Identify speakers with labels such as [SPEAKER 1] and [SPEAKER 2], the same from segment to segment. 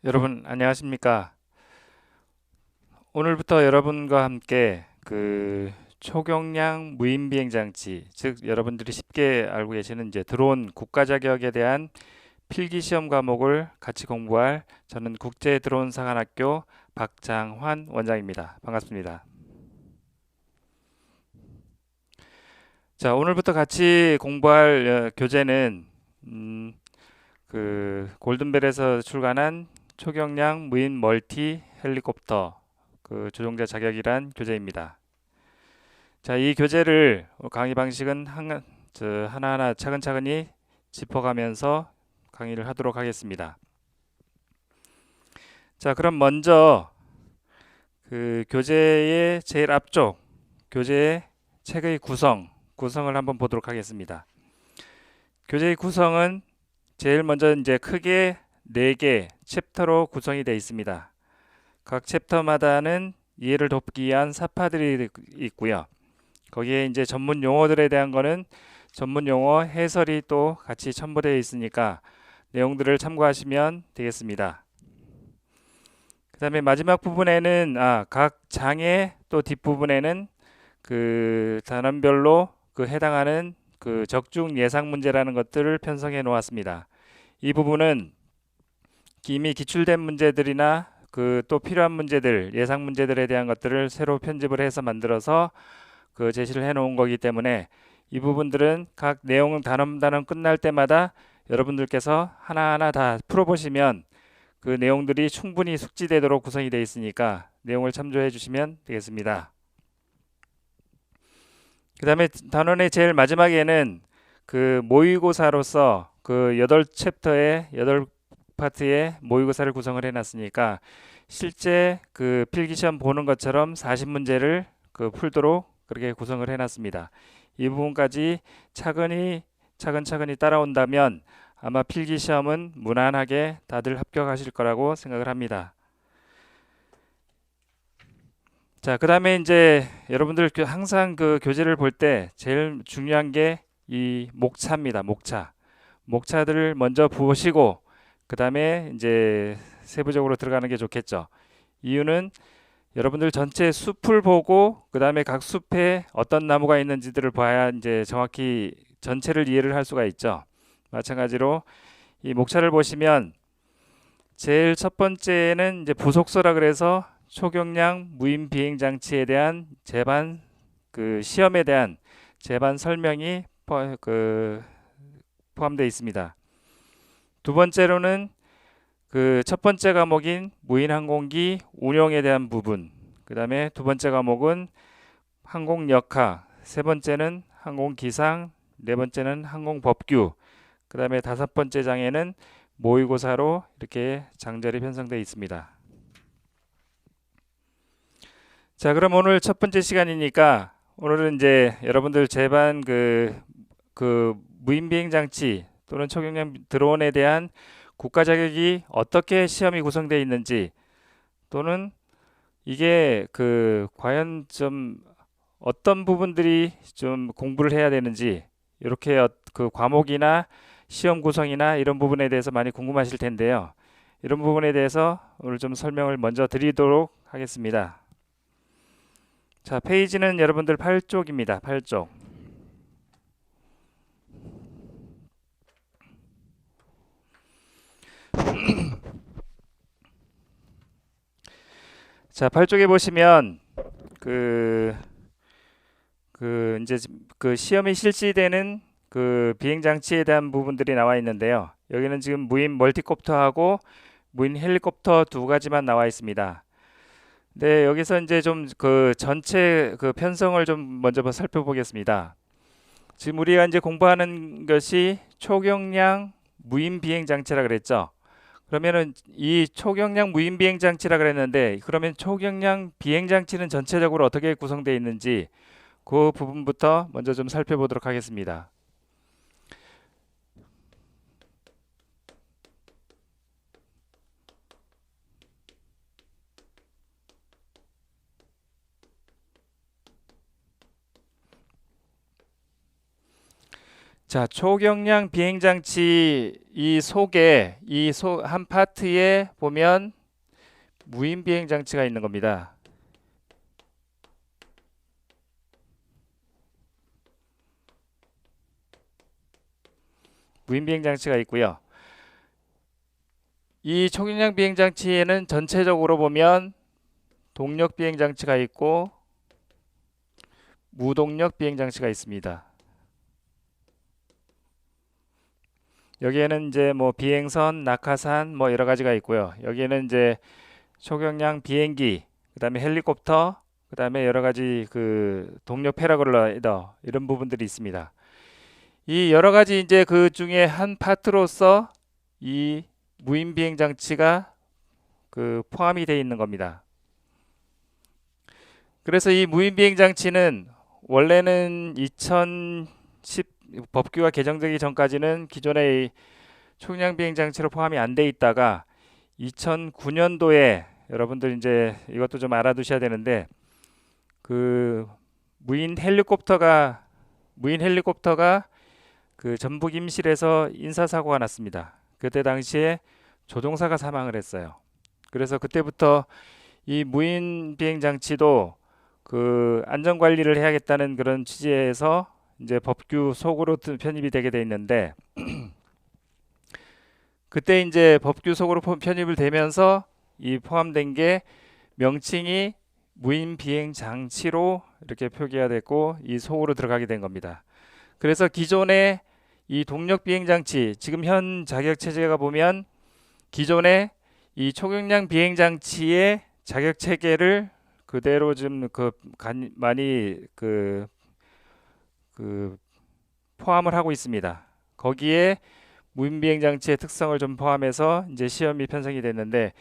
[SPEAKER 1] 여러분 안녕하십니까? 오늘부터 여러분과 함께 초경량 무인 비행 장치, 즉 여러분들이 쉽게 알고 계시는 이제 드론 국가 자격에 대한 필기 시험 과목을 같이 공부할 저는 국제 드론 사관학교 박장환 원장입니다. 반갑습니다. 자, 오늘부터 같이 공부할 교재는 음, 골든벨에서 출간한 초경량 무인 멀티 헬리콥터 조종자 자격이란 교재입니다. 자, 이 교재를 강의 방식은 하나하나 차근차근히 짚어가면서 강의를 하도록 하겠습니다. 자, 그럼 먼저 교재의 제일 앞쪽 교재의 책의 구성을 한번 보도록 하겠습니다. 교재의 구성은 제일 먼저 이제 크게 4개 챕터로 구성이 되어 있습니다. 각 챕터마다는 이해를 돕기 위한 사파들이 있고요. 거기에 이제 전문 용어들에 대한 거는 전문 용어 해설이 또 같이 첨부되어 있으니까 내용들을 참고하시면 되겠습니다. 그 다음에 마지막 부분에는 각 장의 또 뒷부분에는 단원별로 해당하는 적중 예상 문제라는 것들을 편성해 놓았습니다. 이 부분은 이미 기출된 문제들이나 또 필요한 문제들, 예상 문제들에 대한 것들을 새로 편집을 해서 만들어서 제시를 해 놓은 거기 때문에 이 부분들은 각 내용 단원 끝날 때마다 여러분들께서 하나하나 다 풀어보시면 그 내용들이 충분히 숙지되도록 구성이 되어 있으니까 내용을 참조해 주시면 되겠습니다. 그 다음에 단원의 제일 마지막에는 모의고사로서 8챕터의 8파트의 모의고사를 구성을 해 놨으니까 실제 필기시험 보는 것처럼 40문제를 풀도록 그렇게 구성을 해 놨습니다. 이 부분까지 차근차근히 따라온다면 아마 필기시험은 무난하게 다들 합격하실 거라고 생각을 합니다. 자, 그 다음에 이제 여러분들 항상 교재를 볼 때 제일 중요한 게 이 목차입니다. 목차들을 먼저 보시고 그 다음에 이제 세부적으로 들어가는 게 좋겠죠. 이유는 여러분들 전체 숲을 보고 그 다음에 각 숲에 어떤 나무가 있는지들을 봐야 이제 정확히 전체를 이해를 할 수가 있죠. 마찬가지로 이 목차를 보시면 제일 첫 번째는 이제 부속서라 그래서 초경량 무인 비행 장치에 대한 제반 시험에 대한 제반 설명이 포함되어 있습니다. 두 번째로는 첫 번째 과목인 무인 항공기 운용에 대한 부분, 그 다음에 두 번째 과목은 항공 역학, 세 번째는 항공 기상, 네 번째는 항공 법규, 그 다음에 다섯 번째 장에는 모의고사로 이렇게 장절이 편성되어 있습니다. 자, 그럼 오늘 첫 번째 시간이니까 오늘은 이제 여러분들 제반 무인 비행 장치 또는 초경량 드론에 대한 국가 자격이 어떻게 시험이 구성되어 있는지 또는 이게 과연 좀 어떤 부분들이 좀 공부를 해야 되는지 이렇게 과목이나 시험 구성이나 이런 부분에 대해서 많이 궁금하실 텐데요. 이런 부분에 대해서 오늘 좀 설명을 먼저 드리도록 하겠습니다. 자, 페이지는 여러분들 8쪽입니다. 8쪽. 자, 8쪽에 보시면 그, 이제 시험이 실시되는 비행 장치에 대한 부분들이 나와 있는데요. 여기는 지금 무인 멀티콥터하고 무인 헬리콥터 두 가지만 나와 있습니다. 네, 여기서 이제 좀 전체 편성을 좀 먼저 살펴보겠습니다. 지금 우리가 이제 공부하는 것이 초경량 무인 비행 장치라 그랬죠. 그러면은 이 초경량 무인 비행 장치라 그랬는데 그러면 초경량 비행 장치는 전체적으로 어떻게 구성되어 있는지 그 부분부터 먼저 좀 살펴보도록 하겠습니다. 자, 초경량 비행장치 이 속에 한 파트에 보면 무인 비행장치가 있는 겁니다. 무인 비행장치가 있고요. 이 초경량 비행장치에는 전체적으로 보면 동력 비행장치가 있고 무동력 비행장치가 있습니다. 여기에는 이제 뭐 비행선, 낙하산 뭐 여러 가지가 있고요. 여기에는 이제 초경량 비행기, 그다음에 헬리콥터, 그다음에 여러 가지 그 동력 패러글라이더 이런 부분들이 있습니다. 이 여러 가지 이제 그 중에 한 파트로서 이 무인 비행 장치가 그 포함이 되어 있는 겁니다. 그래서 이 무인 비행 장치는 원래는 2010 법규가 개정되기 전까지는 기존의 초경량 비행 장치로 포함이 안 돼 있다가 2009년도에 여러분들 이제 이것도 좀 알아두셔야 되는데 그 무인 헬리콥터가 그 전북 임실에서 인사사고가 났습니다. 그때 당시에 조종사가 사망을 했어요. 그래서 그때부터 이 무인 비행 장치도 그 안전 관리를 해야겠다는 그런 취지에서 이제 법규 속으로 편입이 되게 돼 있는데 그때 이제 법규 속으로 편입을 되면서 이 포함된 게 명칭이 무인 비행 장치로 이렇게 표기가 됐고 이 속으로 들어가게 된 겁니다. 그래서 기존의 이 동력 비행 장치 지금 현 자격 체제가 보면 기존의 이 초경량 비행 장치의 자격 체계를 그대로 좀 많이 포함을 하고 있습니다. 거기에 무인 비행 장치의 특성을 좀 포함해서 이제 시험이 편성이 됐는데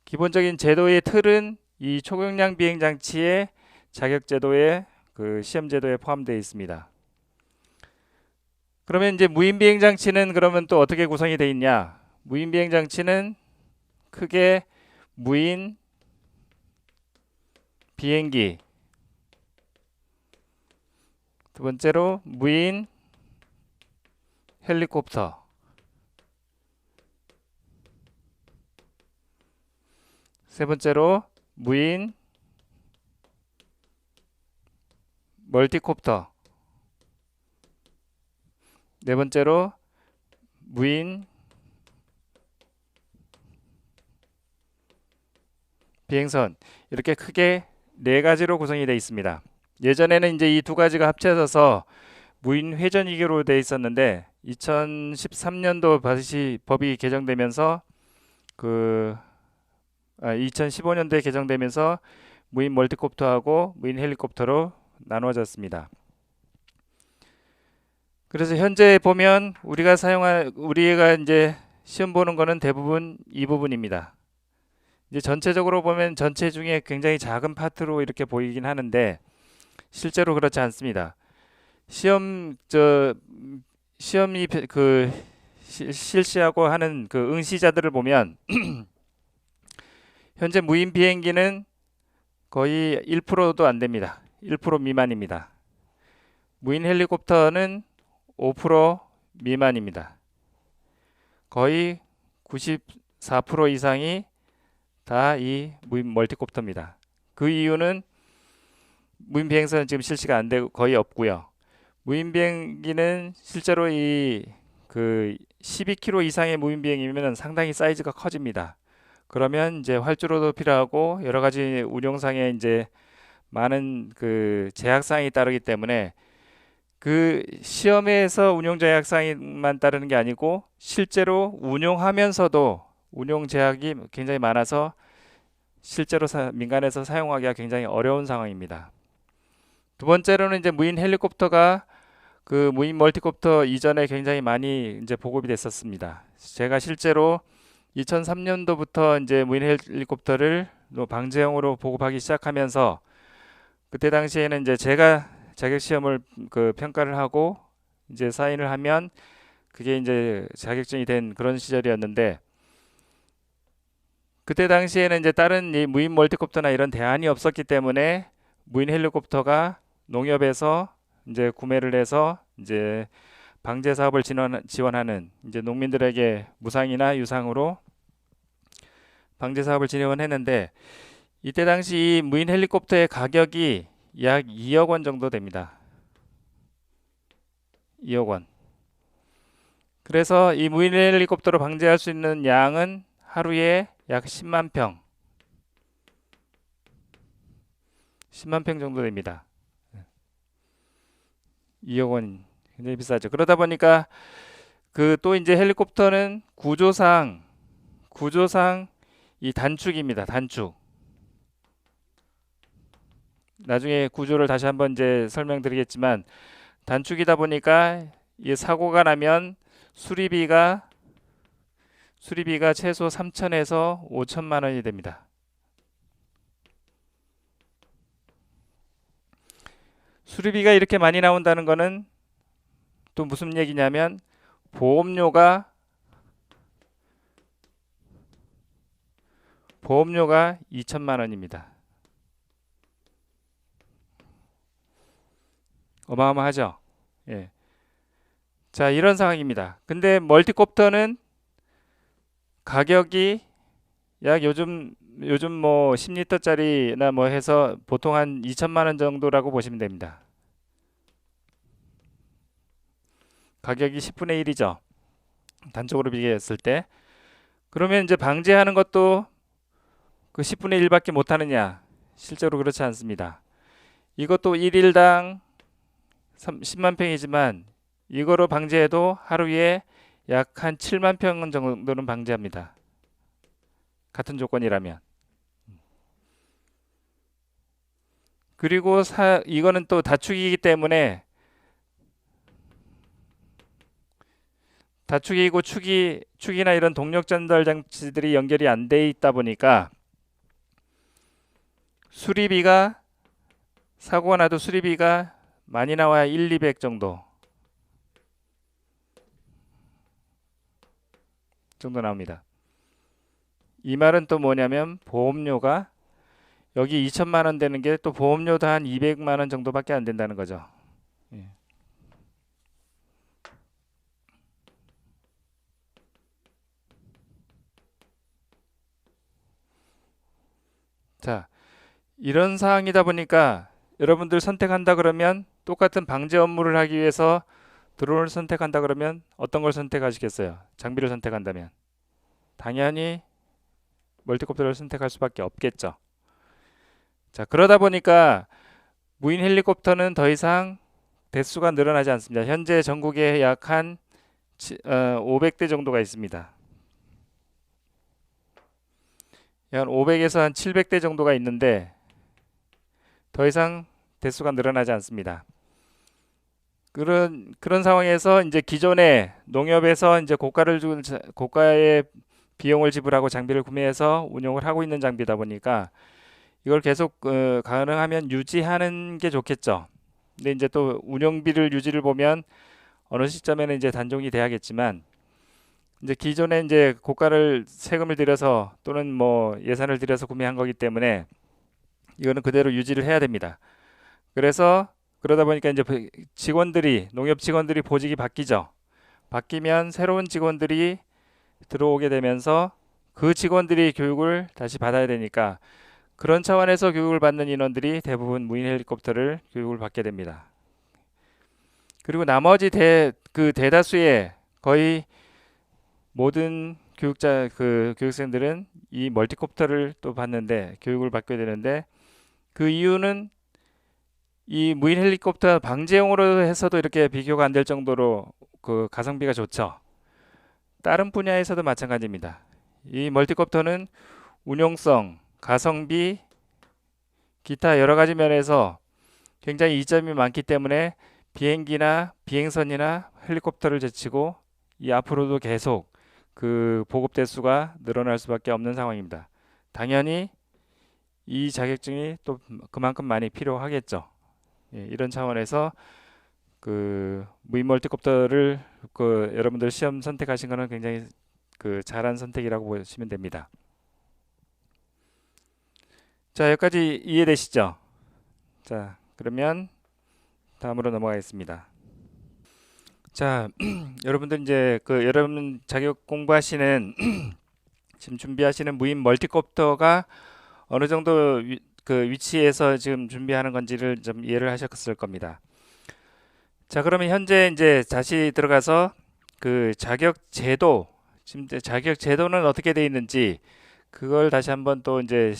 [SPEAKER 1] 기본적인 제도의 틀은 이 초경량 비행 장치의 자격 제도에 그 시험 제도에 포함되어 있습니다. 그러면 이제 무인 비행 장치는 그러면 또 어떻게 구성이 되어 있냐? 무인 비행 장치는 크게 무인 비행기, 두 번째로 무인 헬리콥터, 세 번째로 무인 멀티콥터, 네 번째로 무인 비행선, 이렇게 크게 네 가지로 구성이 되어 있습니다. 예전에는 이제 이 두 가지가 합쳐져서 무인 회전위기로 되어 있었는데 2013년도 다시 법이 개정되면서 2015년도에 개정되면서 무인 멀티콥터하고 무인 헬리콥터로 나누어졌습니다. 그래서 현재 보면 우리가 이제 시험 보는 거는 대부분 이 부분입니다. 이제 전체적으로 보면 전체 중에 굉장히 작은 파트로 이렇게 보이긴 하는데 실제로 그렇지 않습니다. 시험이 실시하고 하는 그 응시자들을 보면 현재 무인 비행기는 거의 1%도 안 됩니다. 1% 미만입니다. 무인 헬리콥터는 5% 미만입니다. 거의 94% 이상이 다 이 무인 멀티콥터입니다. 그 이유는 무인 비행선은 지금 실시가 안 되고 거의 없고요. 무인 비행기는 실제로 그 12km 이상의 무인 비행이면 상당히 사이즈가 커집니다. 그러면 이제 활주로도 필요하고 여러 가지 운용상에 이제 많은 그 제약사항이 따르기 때문에 그 시험에서 운용 제약사항만 따르는 게 아니고 실제로 운용하면서도 운용 제약이 굉장히 많아서 실제로 민간에서 사용하기가 굉장히 어려운 상황입니다. 두 번째로는 이제 무인 헬리콥터가 그 무인 멀티콥터 이전에 굉장히 많이 이제 보급이 됐었습니다. 제가 실제로 2003년도부터 이제 무인 헬리콥터를 방제형으로 보급하기 시작하면서 그때 당시에는 이제 제가 자격 시험을 그 평가를 하고 이제 사인을 하면 그게 이제 자격증이 된 그런 시절이었는데 그때 당시에는 이제 다른 이 무인 멀티콥터나 이런 대안이 없었기 때문에 무인 헬리콥터가 농협에서 이제 구매를 해서 이제 방제 사업을 지원하는 이제 농민들에게 무상이나 유상으로 방제 사업을 지원했는데 이때 당시 이 무인 헬리콥터의 가격이 약 2억 원 정도 됩니다. 2억 원. 그래서 이 무인 헬리콥터로 방제할 수 있는 양은 하루에 약 10만 평. 10만 평 정도 됩니다. 2억 원. 굉장히 비싸죠. 그러다 보니까 그 또 이제 헬리콥터는 구조상 이 단축입니다. 단축. 나중에 구조를 다시 한번 이제 설명드리겠지만 단축이다 보니까 이 사고가 나면 수리비가 최소 3천에서 5천만 원이 됩니다. 수리비가 이렇게 많이 나온다는 거는 또 무슨 얘기냐면 보험료가 2천만 원입니다. 어마어마하죠. 예. 자, 이런 상황입니다. 근데 멀티콥터는 가격이 약 요즘 뭐 10리터짜리나 뭐 해서 보통 한 2천만 원 정도라고 보시면 됩니다. 가격이 10분의 1이죠. 단적으로 비교했을 때. 그러면 이제 방제하는 것도 그 10분의 1밖에 못 하느냐? 실제로 그렇지 않습니다. 이것도 1일당 10만 평이지만 이거로 방제해도 하루에 약 한 7만 평 정도는 방제합니다. 같은 조건이라면. 그리고 이거는 또 다축이기 때문에 다축이고 축이나 이런 동력 전달 장치들이 연결이 안 돼 있다 보니까 수리비가 사고가 나도 수리비가 많이 나와야 1, 200 정도 나옵니다. 이 말은 또 뭐냐면 보험료가 여기 2천만 원 되는 게 또 보험료도 한 200만 원 정도밖에 안 된다는 거죠. 예. 자, 이런 상황이다 보니까 여러분들 선택한다 그러면 똑같은 방제 업무를 하기 위해서 드론을 선택한다 그러면 어떤 걸 선택하시겠어요? 장비를 선택한다면 당연히 멀티콥터를 선택할 수밖에 없겠죠. 자, 그러다 보니까 무인 헬리콥터는 더 이상 대수가 늘어나지 않습니다. 현재 전국에 약 한 500대 정도가 있습니다. 약 500에서 한 700대 정도가 있는데 더 이상 대수가 늘어나지 않습니다. 그런 상황에서 이제 기존에 농협에서 이제 고가의 비용을 지불하고 장비를 구매해서 운용을 하고 있는 장비다 보니까 이걸 계속 가능하면 유지하는 게 좋겠죠. 근데 이제 또 운영비를 유지를 보면 어느 시점에는 이제 단종이 돼야겠지만 이제 기존에 이제 고가를 세금을 들여서 또는 뭐 예산을 들여서 구매한 거기 때문에 이거는 그대로 유지를 해야 됩니다. 그래서 그러다 보니까 이제 농협 직원들이 보직이 바뀌죠. 바뀌면 새로운 직원들이 들어오게 되면서 그 직원들이 교육을 다시 받아야 되니까 그런 차원에서 교육을 받는 인원들이 대부분 무인 헬리콥터를 교육을 받게 됩니다. 그리고 나머지 대다수의 거의 모든 교육생들은 이 멀티콥터를 또 받는데 교육을 받게 되는데 그 이유는 이 무인 헬리콥터 방제용으로 해서도 이렇게 비교가 안 될 정도로 그 가성비가 좋죠. 다른 분야에서도 마찬가지입니다. 이 멀티콥터는 운용성, 가성비, 기타 여러 가지 면에서 굉장히 이점이 많기 때문에 비행기나 비행선이나 헬리콥터를 제치고 이 앞으로도 계속 그 보급 대수가 늘어날 수밖에 없는 상황입니다. 당연히 이 자격증이 또 그만큼 많이 필요하겠죠. 예, 이런 차원에서 그 무인 멀티콥터를 여러분들 시험 선택하신 거는 굉장히 잘한 선택이라고 보시면 됩니다. 자, 여기까지 이해되시죠? 자, 그러면 다음으로 넘어가겠습니다. 자, 여러분들 이제 여러분 자격 공부하시는 지금 준비하시는 무인 멀티콥터가 어느 정도 위치에서 지금 준비하는 건지를 좀 이해를 하셨을 겁니다. 자, 그러면 현재 이제 다시 들어가서 그 자격 제도, 지금 이제 자격 제도는 어떻게 돼 있는지 그걸 다시 한번 또 이제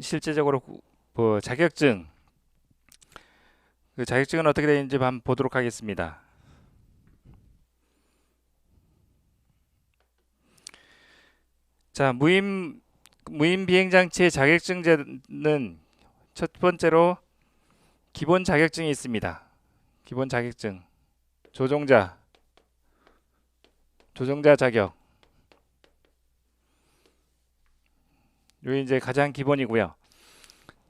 [SPEAKER 1] 실제적으로 뭐 자격증은 어떻게 되어 있는지 한번 보도록 하겠습니다. 자, 무인 비행 장치의 자격증제는 첫 번째로 기본 자격증이 있습니다. 기본 자격증, 조종자, 조종자 자격. 요게 이제 가장 기본이고요.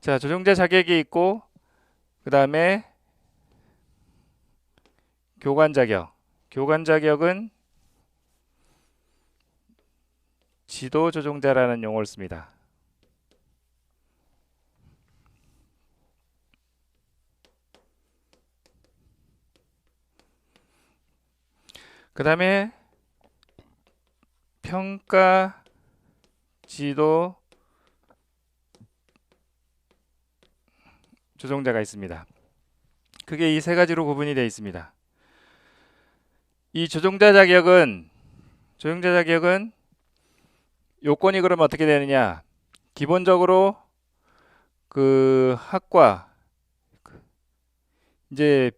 [SPEAKER 1] 자, 조종자 자격이 있고 그 다음에 교관 자격. 교관 자격은 지도 조종자라는 용어를 씁니다. 그 다음에 평가 지도 조종자가 있습니다. 그게 이 세 가지로 구분이 되어 있습니다. 이 조종자 자격은 요건이 그러면 어떻게 되느냐? 기본적으로 그 학과 이제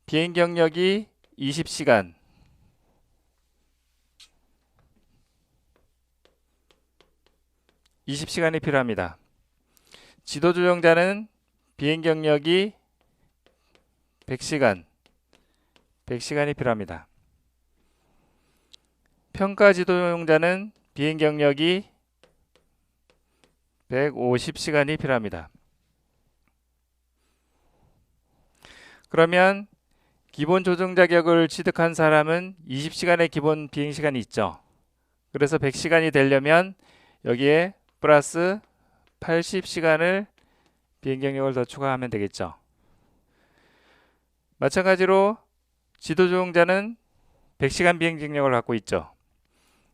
[SPEAKER 1] 비행 경력이 20시간, 20시간이 필요합니다. 지도 조종자는 비행 경력이 100시간, 100시간이 필요합니다. 평가 지도 조종자는 비행 경력이 150시간이 필요합니다. 그러면 기본 조종 자격을 취득한 사람은 20시간의 기본 비행 시간이 있죠. 그래서 100시간이 되려면 여기에 플러스 80시간을 비행 경력을 더 추가하면 되겠죠. 마찬가지로 지도 조종자는 100시간 비행 경력을 갖고 있죠.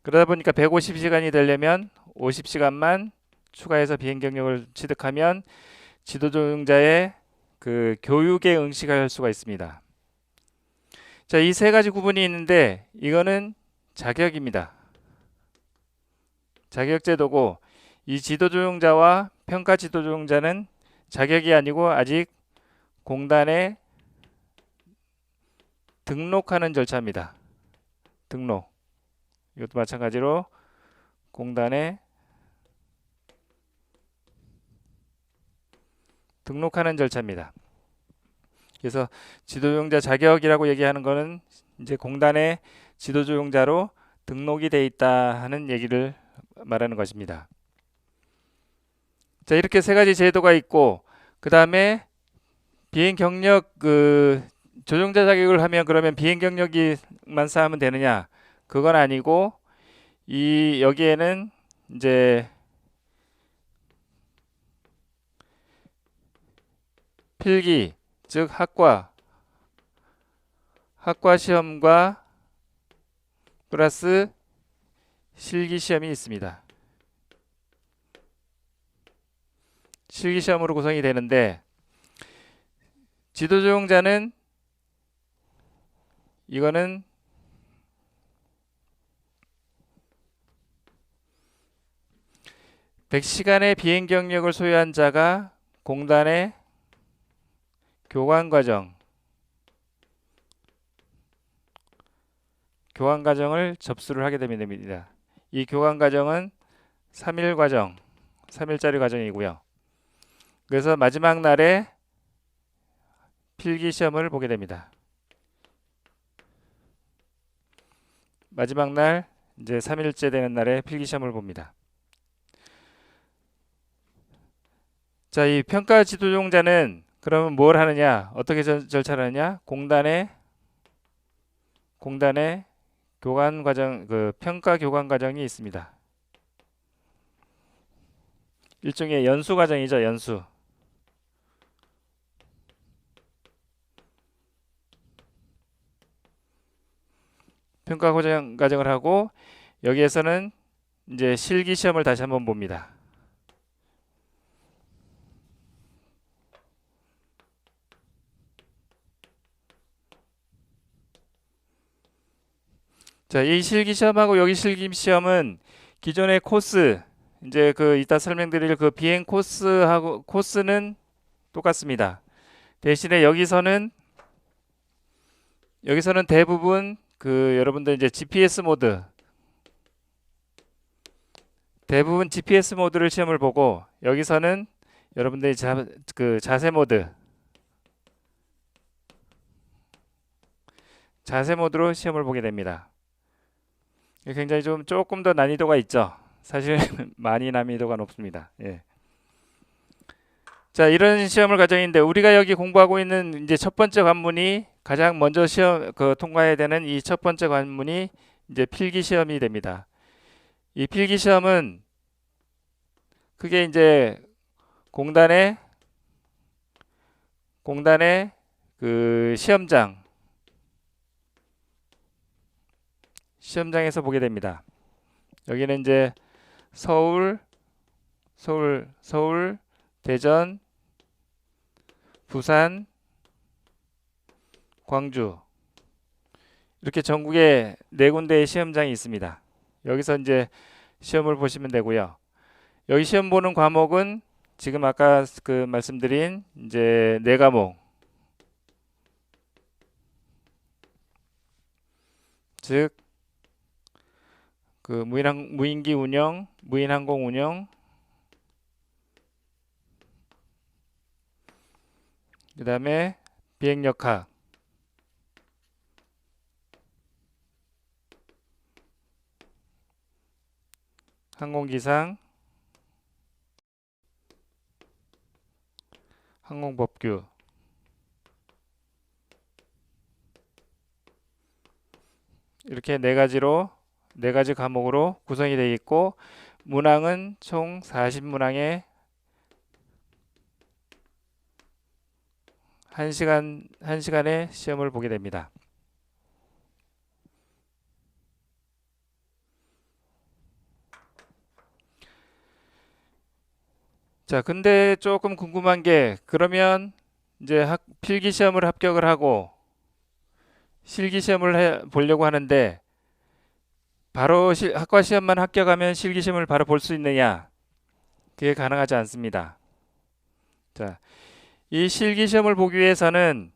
[SPEAKER 1] 그러다 보니까 150시간이 되려면 50시간만 추가해서 비행 경력을 취득하면 지도 조종자의 그 교육에 응시할 수가 있습니다. 자, 이 세 가지 구분이 있는데 이거는 자격입니다. 자격제도고 이 지도조종자와 평가 지도조종자는 자격이 아니고 아직 공단에 등록하는 절차입니다. 등록. 이것도 마찬가지로 공단에 등록하는 절차입니다. 그래서 지도조종자 자격이라고 얘기하는 거는 이제 공단의 지도조종자로 등록이 돼 있다 하는 얘기를 말하는 것입니다. 자, 이렇게 세 가지 제도가 있고 그 다음에 비행 경력 조종자 자격을 하면 그러면 비행 경력이만 쌓으면 되느냐? 그건 아니고 여기에는 이제 필기 즉 학과 시험과 플러스 실기 시험이 있습니다. 실기 시험으로 구성이 되는데 지도조종자는 이거는 (100시간의) 비행 경력을 소유한 자가 공단의 교관 과정을 접수를 하게 되면 됩니다. 이 교관 과정은 3일짜리 과정이고요. 그래서 마지막 날에 필기 시험을 보게 됩니다. 마지막 날 이제 3일째 되는 날에 필기 시험을 봅니다. 자, 이 평가 지도종자는 그러면 뭘 하느냐? 어떻게 절차를 하느냐? 공단의 교관 과정, 평가 교관 과정이 있습니다. 일종의 연수 과정이죠, 연수. 평가 과정을 하고 여기에서는 이제 실기 시험을 다시 한번 봅니다. 자, 이 실기 시험하고 여기 실기 시험은 기존의 코스, 이제 그 이따 설명드릴 그 비행 코스하고 코스는 똑같습니다. 대신에 여기서는 대부분 그 여러분들 이제 대부분 GPS 모드를 시험을 보고 여기서는 여러분들이 그 자세 모드로 시험을 보게 됩니다. 굉장히 좀 조금 더 난이도가 있죠. 사실 많이 난이도가 높습니다. 예. 자, 이런 시험을 과정인데 우리가 여기 공부하고 있는 이제 첫 번째 관문이 가장 먼저 통과해야 되는 이 첫 번째 관문이 이제 필기 시험이 됩니다. 이 필기 시험은 그게 이제 공단의 그 시험장에서 보게 됩니다. 여기는 이제 서울, 대전, 부산, 광주 이렇게 전국에 4군데의 시험장이 있습니다. 여기서 이제 시험을 보시면 되고요. 여기 시험 보는 과목은 지금 아까 그 말씀드린 이제 4과목, 즉 그 무인기 운영, 무인항공 운영, 그 다음에 비행역학, 항공기상, 항공법규 이렇게 4가지 과목으로 구성이 되어 있고 문항은 총 40문항에 1시간의 시험을 보게 됩니다. 자, 근데 조금 궁금한 게 그러면 이제 필기 시험을 합격을 하고 실기 시험을 보려고 하는데 바로 학과 시험만 합격하면 실기 시험을 바로 볼 수 있느냐? 그게 가능하지 않습니다. 자, 이 실기 시험을 보기 위해서는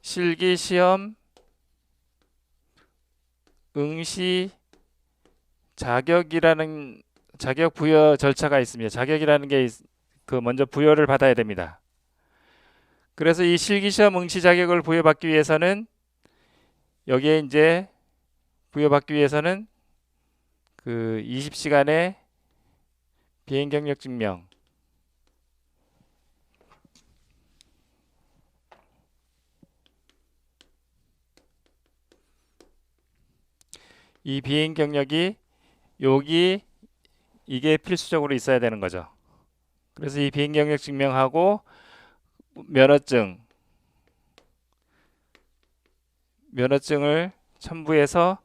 [SPEAKER 1] 실기 시험 응시 자격 부여 절차가 있습니다. 자격이라는 게 그 먼저 부여를 받아야 됩니다. 그래서 이 실기시험 응시 자격을 부여받기 위해서는 여기에 이제 부여받기 위해서는 그 20시간의 비행 경력 증명, 이 비행 경력이 이게 필수적으로 있어야 되는 거죠. 그래서 이 비행 경력 증명하고 면허증을 첨부해서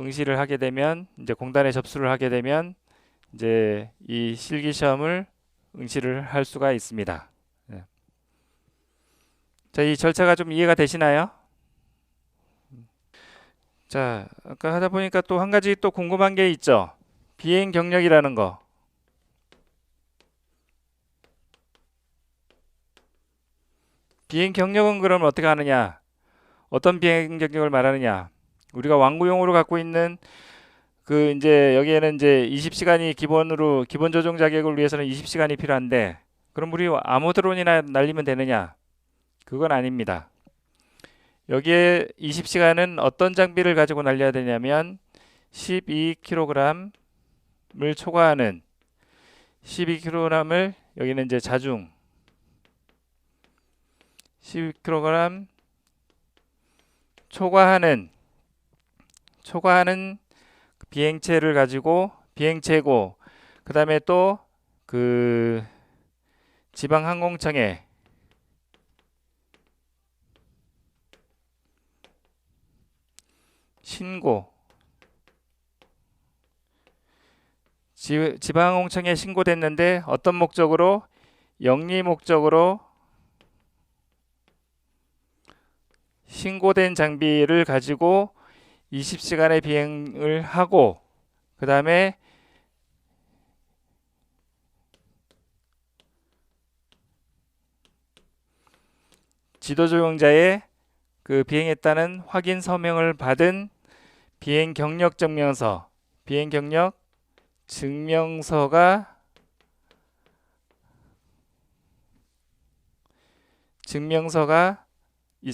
[SPEAKER 1] 응시를 하게 되면 이제 공단에 접수를 하게 되면 이제 이 실기 시험을 응시를 할 수가 있습니다. 네. 자, 이 절차가 좀 이해가 되시나요? 자, 아까 하다 보니까 또 한 가지 또 궁금한 게 있죠. 비행 경력이라는 거. 비행 경력은 그럼 어떻게 하느냐? 어떤 비행 경력을 말하느냐? 우리가 완구용으로 갖고 있는 그 이제 여기에는 이제 20시간이 기본 조종 자격을 위해서는 20시간이 필요한데 그럼 우리 아무 드론이나 날리면 되느냐? 그건 아닙니다. 여기에 20시간은 어떤 장비를 가지고 날려야 되냐면 12kg을 초과하는 12kg을 여기는 이제 자중 12kg 초과하는 비행체를 가지고 비행체고 그 다음에 또 그 지방항공청에 신고. 지방항공청에 신고됐는데 어떤 목적으로? 영리 목적으로 신고된 장비를 가지고 20시간의 비행을 하고, 그 다음에 지도조종자의 그 비행했다는 확인 서명을 받은 비행 경력 증명서, 비행 경력 증명서가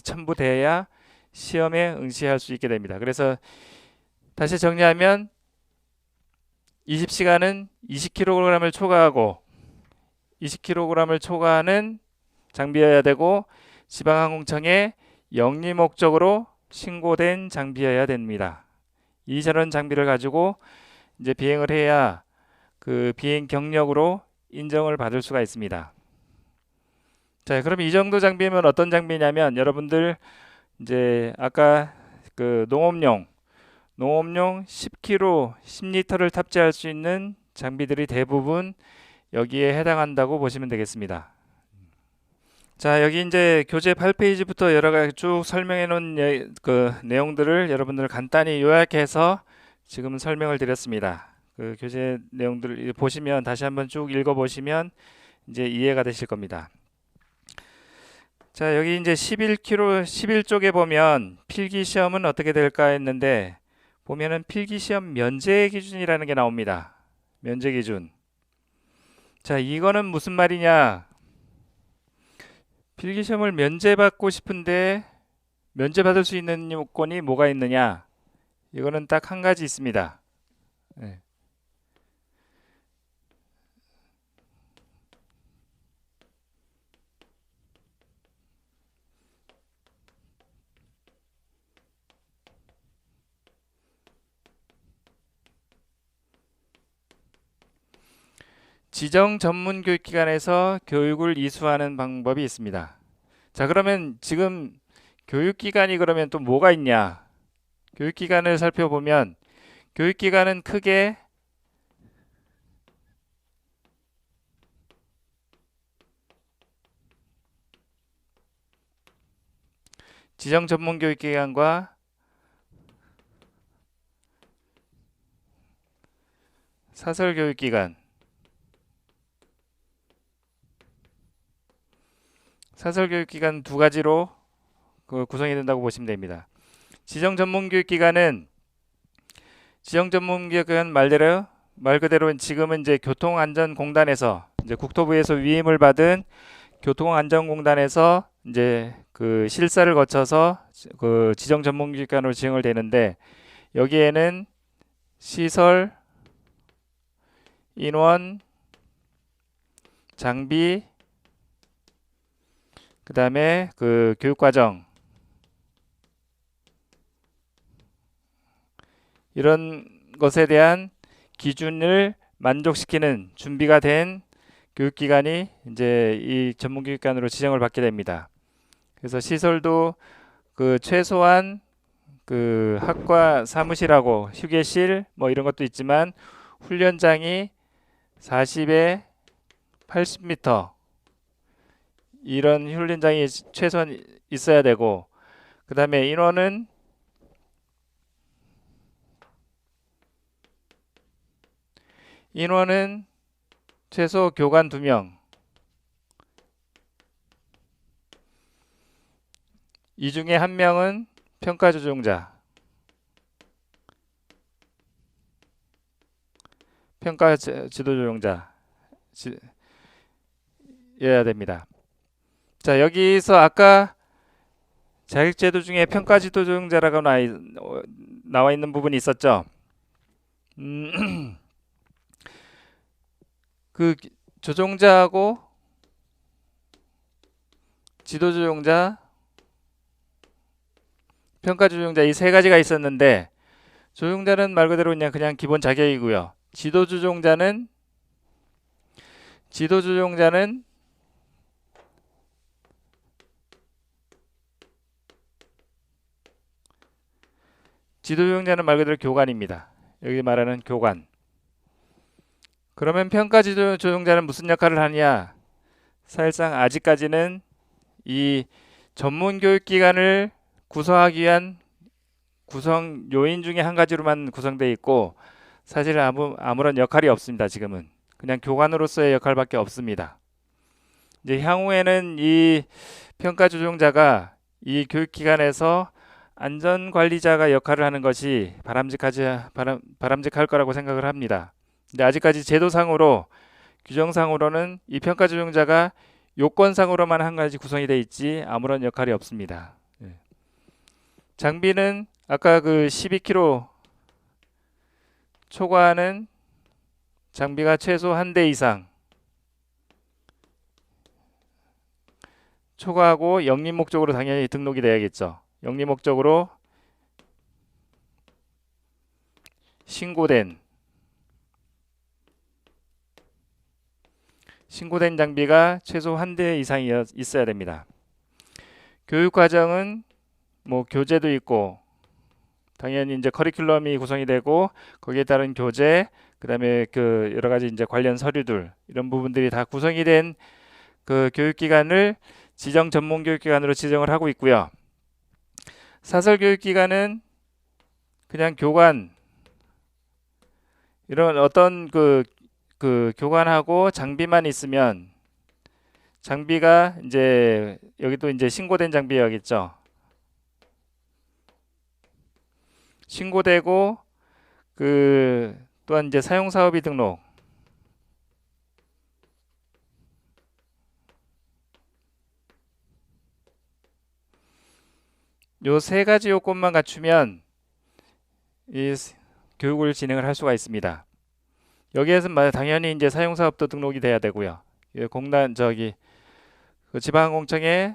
[SPEAKER 1] 첨부돼야 시험에 응시할 수 있게 됩니다. 그래서 다시 정리하면 20시간은 20kg을 초과하고 20kg을 초과하는 장비여야 되고 지방항공청에 영리 목적으로 신고된 장비여야 됩니다. 이저런 장비를 가지고 이제 비행을 해야 그 비행 경력으로 인정을 받을 수가 있습니다. 자, 그럼 이 정도 장비면 어떤 장비냐면 여러분들 이제 아까 그 농업용 10kg, 10리터를 탑재할 수 있는 장비들이 대부분 여기에 해당한다고 보시면 되겠습니다. 자, 여기 이제 교재 8페이지부터 여러 가지 쭉 설명해 놓은 그 내용들을 여러분들 간단히 요약해서 지금 설명을 드렸습니다. 그 교재 내용들을 보시면 다시 한번 쭉 읽어 보시면 이제 이해가 되실 겁니다. 자, 여기 이제 11쪽에 보면 필기 시험은 어떻게 될까 했는데 보면은 필기 시험 면제 기준이라는 게 나옵니다. 면제 기준. 자, 이거는 무슨 말이냐? 필기 시험을 면제받고 싶은데 면제받을 수 있는 요건이 뭐가 있느냐? 이거는 딱 한 가지 있습니다. 네. 지정 전문 교육기관에서 교육을 이수하는 방법이 있습니다. 자, 그러면 지금 교육기관이 그러면 또 뭐가 있냐? 교육기관을 살펴보면 교육기관은 크게 지정 전문 교육기관과 사설 교육기관, 사설교육기관 두 가지로 구성이 된다고 보시면 됩니다. 지정 전문교육기관은 말 그대로 지금은 이제 교통안전공단에서 이제 국토부에서 위임을 받은 교통안전공단에서 이제 그 실사를 거쳐서 그 지정 전문교육기관으로 지정을 되는데 여기에는 시설, 인원, 장비, 그 다음에 그 교육과정 이런 것에 대한 기준을 만족시키는 준비가 된 교육기관이 이제 이 전문교육기관으로 지정을 받게 됩니다. 그래서 시설도 그 최소한 그 학과 사무실하고 휴게실 뭐 이런 것도 있지만 훈련장이 40에 80m 이런 훈련장이 최소한 있어야 되고 그 다음에 인원은 최소 교관 2명 이 중에 1명은 평가 조종자 평가 지도 조종자 여야 됩니다. 자, 여기서 아까 자격제도 중에 평가 지도 조종자라고 나와 있는 부분이 있었죠. 그 조종자하고 지도 조종자, 평가 조종자 이 세 가지가 있었는데 조종자는 말 그대로 그냥 기본 자격이고요. 지도 조종자는 지도조정자는 말 그대로 교관입니다. 여기 말하는 교관. 그러면 평가 지도조정자는 무슨 역할을 하냐? 사실상 아직까지는 이 전문 교육기관을 구성하기 위한 구성 요인 중에 한 가지로만 구성되어 있고 사실 아무런 역할이 없습니다. 지금은 그냥 교관으로서의 역할밖에 없습니다. 이제 향후에는 이 평가 조정자가 이 교육기관에서 안전관리자가 역할을 하는 것이 바람직할 거라고 생각을 합니다. 근데 아직까지 제도상으로 규정상으로는 이 평가 조정자가 요건상으로만 한 가지 구성이 되어 있지 아무런 역할이 없습니다. 장비는 아까 그 12kg 초과하는 장비가 최소 한 대 이상 초과하고 영리 목적으로 당연히 등록이 돼야겠죠. 영리 목적으로 신고된 장비가 최소 한 대 이상이 있어야 됩니다. 교육 과정은 뭐 교재도 있고 당연히 이제 커리큘럼이 구성이 되고 거기에 따른 교재 그다음에 그 여러 가지 이제 관련 서류들 이런 부분들이 다 구성이 된 그 교육기관을 지정 전문 교육기관으로 지정을 하고 있고요. 사설 교육기관은 그냥 교관 이런 어떤 그 교관하고 장비만 있으면 장비가 이제 여기도 이제 신고된 장비여야겠죠. 신고되고 그 또한 이제 사용 사업이 등록 요 세 가지 요건만 갖추면 이 교육을 진행을 할 수가 있습니다. 여기에서는 당연히 이제 사용 사업도 등록이 돼야 되고요. 공단 저기 그 지방공청의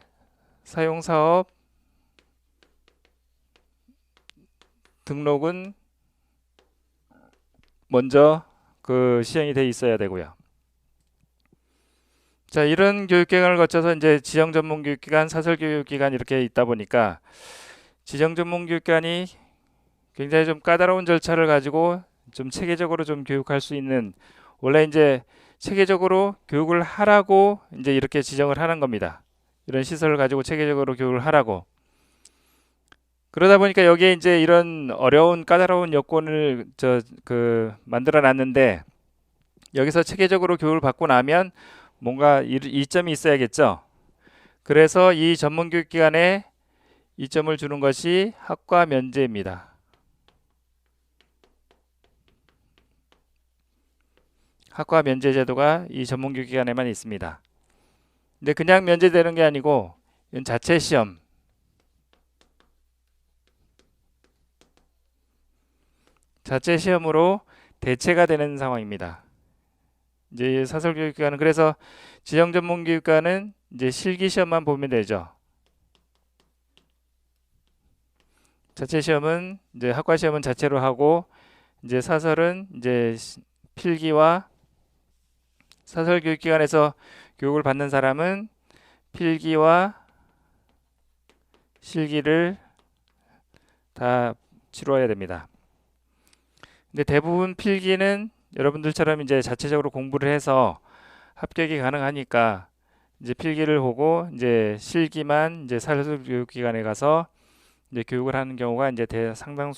[SPEAKER 1] 사용 사업 등록은 먼저 그 시행이 돼 있어야 되고요. 자, 이런 교육기관을 거쳐서 이제 지정 전문 교육기관, 사설 교육기관 이렇게 있다 보니까 지정 전문 교육기관이 굉장히 좀 까다로운 절차를 가지고 좀 체계적으로 좀 교육할 수 있는 원래 이제 체계적으로 교육을 하라고 이제 이렇게 지정을 하는 겁니다. 이런 시설을 가지고 체계적으로 교육을 하라고. 그러다 보니까 여기에 이제 이런 어려운 까다로운 여건을 만들어 놨는데 여기서 체계적으로 교육을 받고 나면 뭔가 이점이 있어야겠죠. 그래서 이 전문 교육기관에 이점을 주는 것이 학과 면제입니다. 학과 면제 제도가 이 전문 교육기관에만 있습니다. 근데 그냥 면제되는 게 아니고 이건 자체 시험 자체 시험으로 대체가 되는 상황입니다. 이제 사설교육기관은 그래서 지정 전문 교육관은 이제 실기 시험만 보면 되죠. 자체 시험은 이제 학과 시험은 자체로 하고 이제 사설은 이제 필기와 사설교육기관에서 교육을 받는 사람은 필기와 실기를 다 치루어야 됩니다. 근데 대부분 필기는 여러분들처럼 이제 자체적으로 공부를 해서 합격이 가능하니까 이제 필기를 보고 이제 실기만 이제 사설교육기관에 가서 이제 교육을 하는 경우가 이제 상당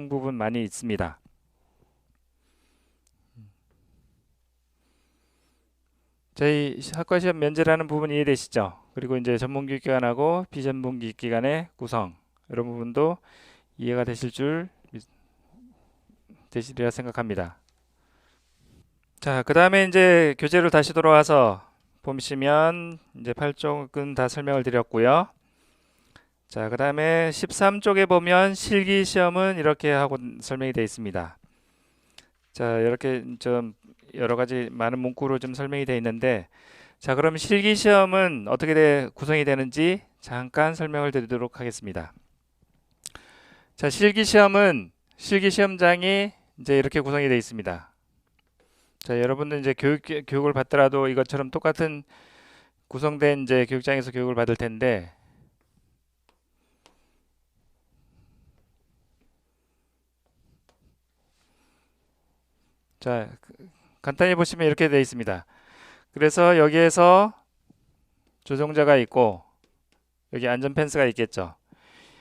[SPEAKER 1] 부분 많이 있습니다. 저희 학과 시험 면제라는 부분 이해되시죠? 그리고 이제 전문교육기관하고 비전문교육기관의 구성 이런 부분도 이해가 되시리라 생각합니다. 자, 그 다음에 이제 교재로 다시 돌아와서 보시면 이제 8쪽은 다 설명을 드렸고요. 자, 그 다음에 13쪽에 보면 실기시험은 이렇게 하고 설명이 되어 있습니다. 자, 이렇게 좀 여러 가지 많은 문구로 좀 설명이 되어 있는데, 자, 그럼 실기시험은 어떻게 구성이 되는지 잠깐 설명을 드리도록 하겠습니다. 자, 실기시험은 실기시험장이 이제 이렇게 구성이 되어 있습니다. 자, 여러분들 이제 교육을 받더라도 이것처럼 똑같은 구성된 이제 교육장에서 교육을 받을 텐데, 자, 간단히 보시면 이렇게 되어 있습니다. 그래서 여기에서 조종자가 있고 여기 안전 펜스가 있겠죠.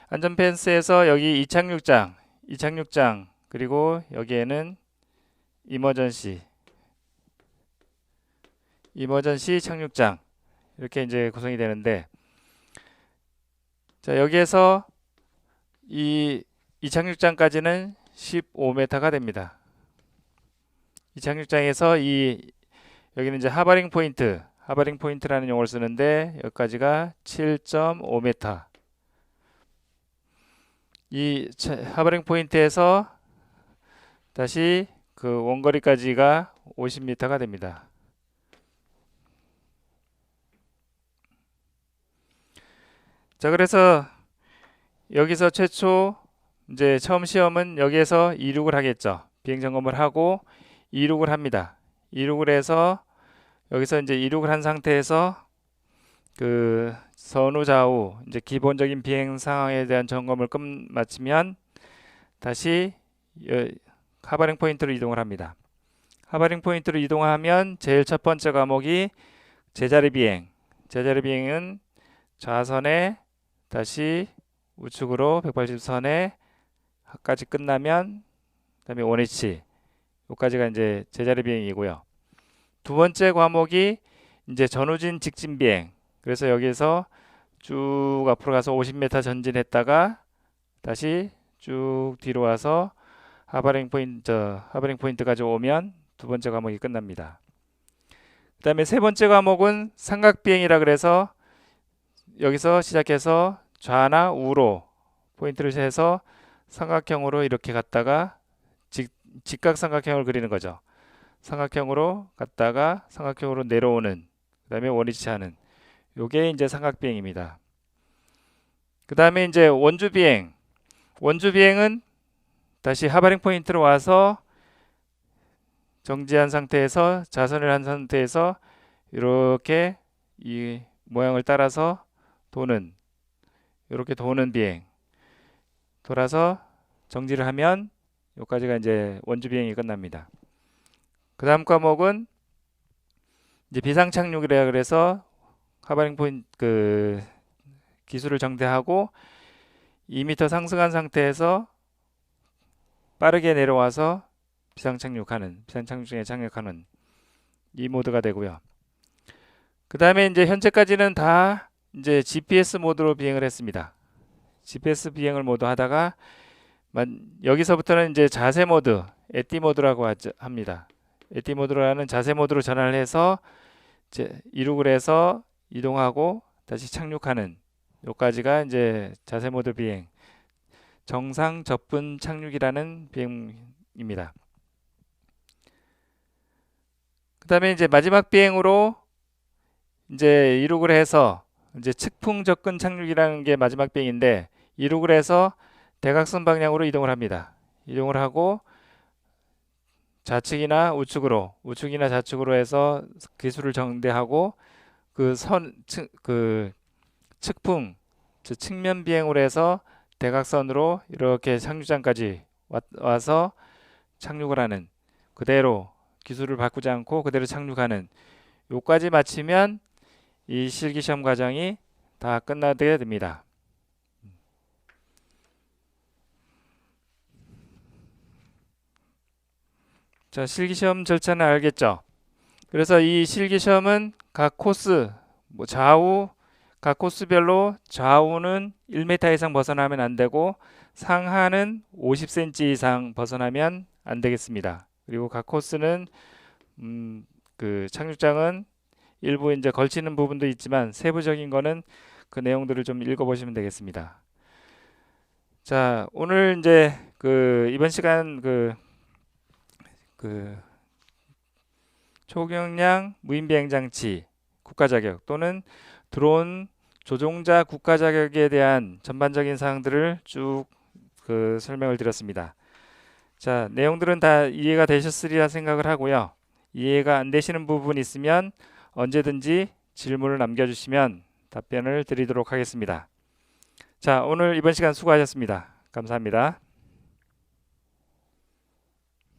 [SPEAKER 1] 안전 펜스에서 여기 이착륙장 그리고 여기에는 이머전시 착륙장 이렇게 이제 구성이 되는데, 자 여기에서 이 이착륙장까지는 15m가 됩니다. 이착륙장에서 여기는 이제 하버링 포인트라는 용어를 쓰는데 여기까지가 7.5m. 이 하버링 포인트에서 다시 그 원거리까지가 50m가 됩니다. 자, 그래서 여기서 최초 이제 처음 시험은 여기에서 이륙을 하겠죠. 비행 점검을 하고 이륙을 합니다. 이륙을 해서 여기서 이제 이륙을 한 상태에서 그 선우 좌우 이제 기본적인 비행 상황에 대한 점검을 마치면 다시 하버링 포인트로 이동을 합니다. 하버링 포인트로 이동하면 제일 첫 번째 과목이 제자리 비행은 좌선에 다시 우측으로 180선에 까지 끝나면 그다음에 원위치 여기까지가 이제 제자리 비행이고요. 두 번째 과목이 이제 전후진 직진 비행. 그래서 여기서 쭉 앞으로 가서 50m 전진했다가 다시 쭉 뒤로 와서 하버링 포인트까지 오면 두 번째 과목이 끝납니다. 그 다음에 세 번째 과목은 삼각 비행이라 그래서 여기서 시작해서 좌나 우로 포인트를 해서 삼각형으로 이렇게 갔다가 직각 삼각형을 그리는 거죠. 삼각형으로 갔다가 삼각형으로 내려오는, 그 다음에 원위치하는, 요게 이제 삼각 비행입니다. 그 다음에 이제 원주 비행은 다시 하버링 포인트로 와서 정지한 상태에서 자선을 한 상태에서 이렇게 이 모양을 따라서 이렇게 도는 비행, 돌아서 정지를 하면 여기까지가 이제 원주 비행이 끝납니다. 그 다음 과목은 이제 비상 착륙이라 그래서 하버링 포인트 그 기술을 정대하고 2m 상승한 상태에서 빠르게 내려와서 비상 착륙중에 착륙하는 이 모드가 되고요. 그 다음에 이제 현재까지는 다 이제 GPS 모드로 비행을 했습니다. GPS 비행을 모두 하다가 여기서부터는 이제 자세 모드, 에티 모드라고 합니다. 에티 모드라는 자세 모드로 전환을 해서 이륙을 해서 이동하고 다시 착륙하는 요까지가 이제 자세 모드 비행, 정상 접근 착륙이라는 비행입니다. 그 다음에 이제 마지막 비행으로 이제 이륙을 해서 이제 측풍 접근 착륙이라는 게 마지막 비행인데, 이륙을 해서 대각선 방향으로 이동을 합니다. 이동을 하고 우측이나 좌측으로 해서 기술을 정대하고 그 측풍, 측면 비행으로 해서 대각선으로 이렇게 착륙장까지 와서 착륙을 하는, 그대로 기술을 바꾸지 않고 그대로 착륙하는 요까지 마치면 이 실기시험 과정이 다 끝나게 됩니다. 자, 실기시험 절차는 알겠죠? 그래서 이 실기시험은 각 코스, 각 코스별로 좌우는 1m 이상 벗어나면 안 되고 상하는 50cm 이상 벗어나면 안 되겠습니다. 그리고 각 코스는 그 착륙장은 일부 이제 걸치는 부분도 있지만 세부적인 거는 그 내용들을 좀 읽어보시면 되겠습니다. 자, 오늘 이제 이번 시간 초경량 무인비행장치 국가자격 또는 드론 조종자 국가자격에 대한 전반적인 사항들을 쭉 설명을 드렸습니다. 자, 내용들은 다 이해가 되셨으리라 생각을 하고요. 이해가 안 되시는 부분이 있으면 언제든지 질문을 남겨주시면 답변을 드리도록 하겠습니다. 자, 오늘 이번 시간 수고하셨습니다. 감사합니다.